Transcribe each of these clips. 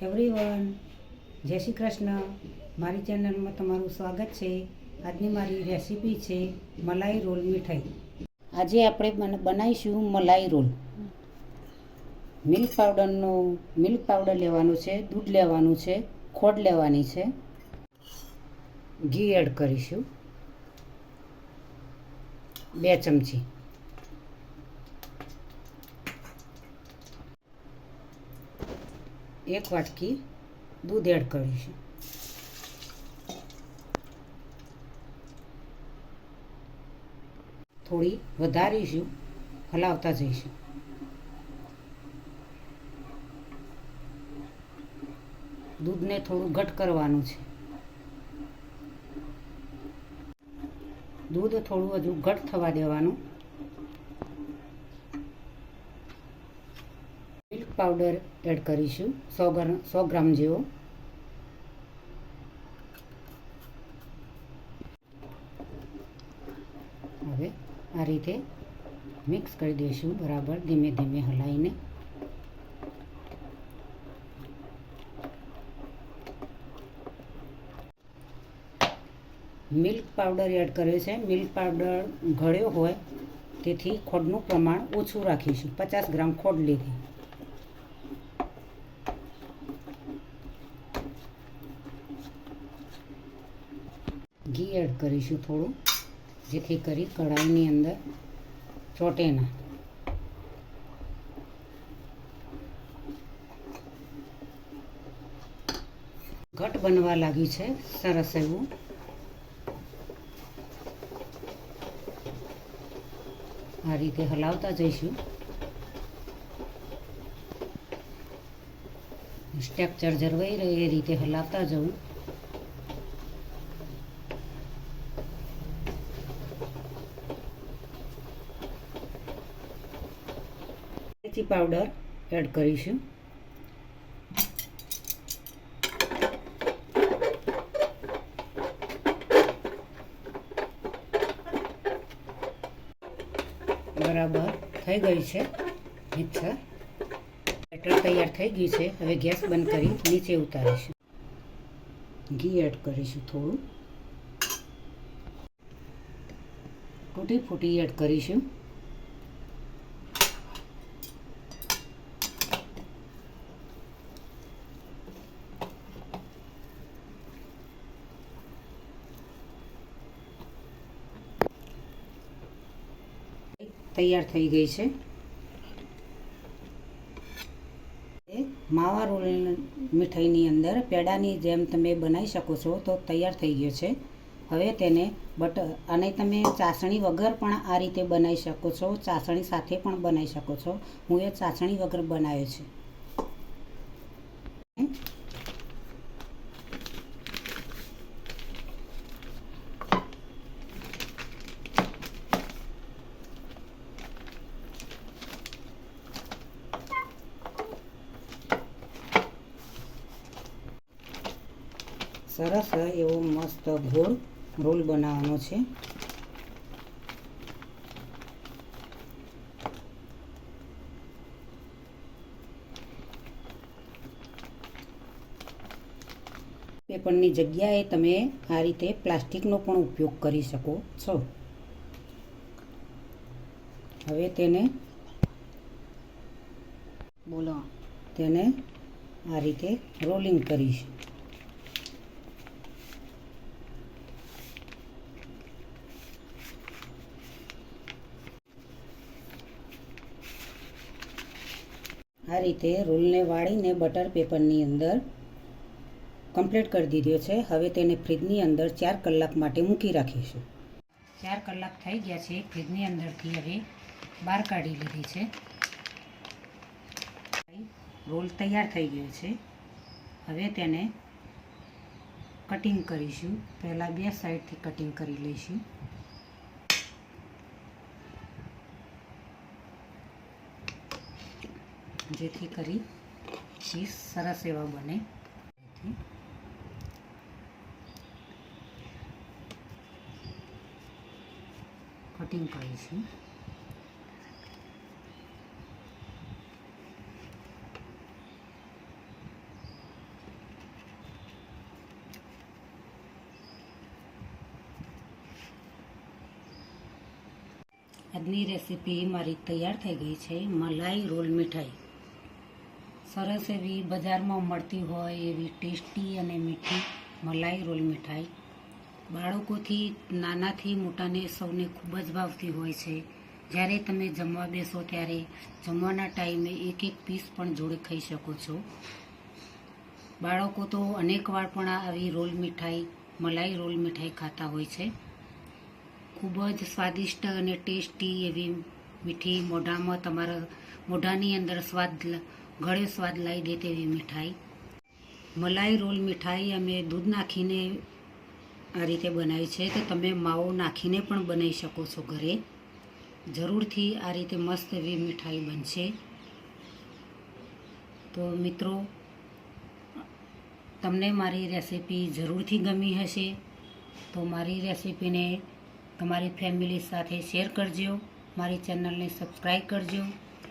Everyone, જય શ્રી કૃષ્ણ. મારી ચેનલમાં તમારું સ્વાગત છે. આજની મારી રેસીપી છે મલાઈ રોલ મીઠાઈ. આજે આપણે બનાવીશું મલાઈ રોલ. મિલ્ક પાવડર લેવાનું છે, દૂધ લેવાનું છે, ખોડ લેવાની છે, ઘી એડ કરીશું 2 ચમચી, એક વાટકી દૂધ એડ કરીશું. થોડી વધારીશું, હલાવતા જઈશું. દૂધને થોડું ઘટ કરવાનું છે. દૂધ થોડું હજુ ઘટ થવા દેવાનું. મિલ્ક પાવડર એડ કરીશું 100 ગ્રામ જેવો. હવે આ રીતે મિક્સ કરી દઈશું બરાબર, ધીમે ધીમે હલાવીને. મિલ્ક પાવડર એડ કર્યો છે. મિલ્ક પાવડર ગળ્યો હોય તેથી ખોડનું પ્રમાણ ઓછું રાખીશું. 50 ગ્રામ ખોડ લીધી. ઘી એડ કરીશું થોડું, જેથી કરી કઢાઈની અંદર ચોંટે ના. ઘટ બનવા લાગ્યું છે સરસ એવું. આ રીતે હલાવતા જઈશું. સ્ટ્રક્ચર જળવાઈ રહે એ રીતે હલાવતા જવું. ઇલાયચી પાવડર એડ કરીશું. બરાબર થઈ ગઈ છે મિક્સર. બેટર તૈયાર થઈ ગયું છે. હવે ગેસ બંધ કરી નીચે ઉતારીશું. ઘી એડ કરીશું થોડું. તૂટી ફૂટી એડ કરીશું. તૈયાર થઈ ગઈ છે. માવા રોલ મીઠાઈની અંદર પેડાની જેમ તમે બનાવી શકો છો તો તૈયાર થઈ ગયો છે. હવે તેને અને તમે ચાસણી વગર પણ આ રીતે બનાવી શકો છો, ચાસણી સાથે પણ બનાવી શકો છો. હું એ ચાસણી વગર બનાવ્યો છે. સરસ એવો મસ્ત ગોળ રોલ બનાવવાનો છે. પેપરની જગ્યાએ તમે આ રીતે પ્લાસ્ટિકનો પણ ઉપયોગ કરી શકો છો. હવે તેને આ રીતે રોલિંગ કરીશું. આ રીતે રોલને વાળીને બટર પેપરની અંદર કમ્પ્લીટ કરી દીધો છે. હવે તેને ફ્રીજની અંદર 4 કલાક માટે મૂકી રાખીશું. 4 કલાક થઈ ગયા છે ફ્રીજની અંદરથી. હવે બહાર કાઢી લીધી છે. રોલ તૈયાર થઈ ગયો છે. હવે તેને કટિંગ કરીશું. પહેલાં 2 સાઈડથી કટિંગ કરી લઈશું. જેથી કરી પીસ સરસ એવા બને. કટિંગ કરીશું. આજની રેસીપી મારી તૈયાર થઈ ગઈ છે, મલાઈ રોલ મીઠાઈ. સરસ એવી બજારમાં મળતી હોય એવી ટેસ્ટી અને મીઠી મલાઈ રોલ મીઠાઈ બાળકોથી નાનાથી મોટાને સૌને ખૂબ જ ભાવતી હોય છે. જ્યારે તમે જમવા બેસો ત્યારે જમવાના ટાઈમે એક એક પીસ પણ જોડે ખાઈ શકો છો. બાળકો તો અનેક વાર પણ આવી રોલ મીઠાઈ મલાઈ રોલ મીઠાઈ ખાતા હોય છે. ખૂબ જ સ્વાદિષ્ટ અને ટેસ્ટી એવી મીઠી મોઢામાં તમારા મોઢાની અંદર ગળે સ્વાદ લાવી દે તેવી મીઠાઈ. મલાઈ રોલ મીઠાઈ અમે દૂધ નાખીને આ રીતે બનાવી છે, તો તમે માવો નાખીને પણ બનાવી શકો છો ઘરે. જરૂરથી આ રીતે મસ્ત એવી મીઠાઈ બનશે. તો મિત્રો, તમને મારી રેસીપી જરૂરથી ગમી હશે તો મારી રેસીપીને તમારી ફેમિલી સાથે શેર કરજો, મારી ચેનલને સબસ્ક્રાઈબ કરજો,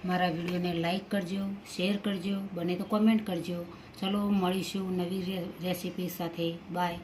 મારા વિડીયોને લાઈક કરજો, શેર કરજો, બને તો કોમેન્ટ કરજો. ચલો મળીશું નવી રેસીપી સાથે. બાય.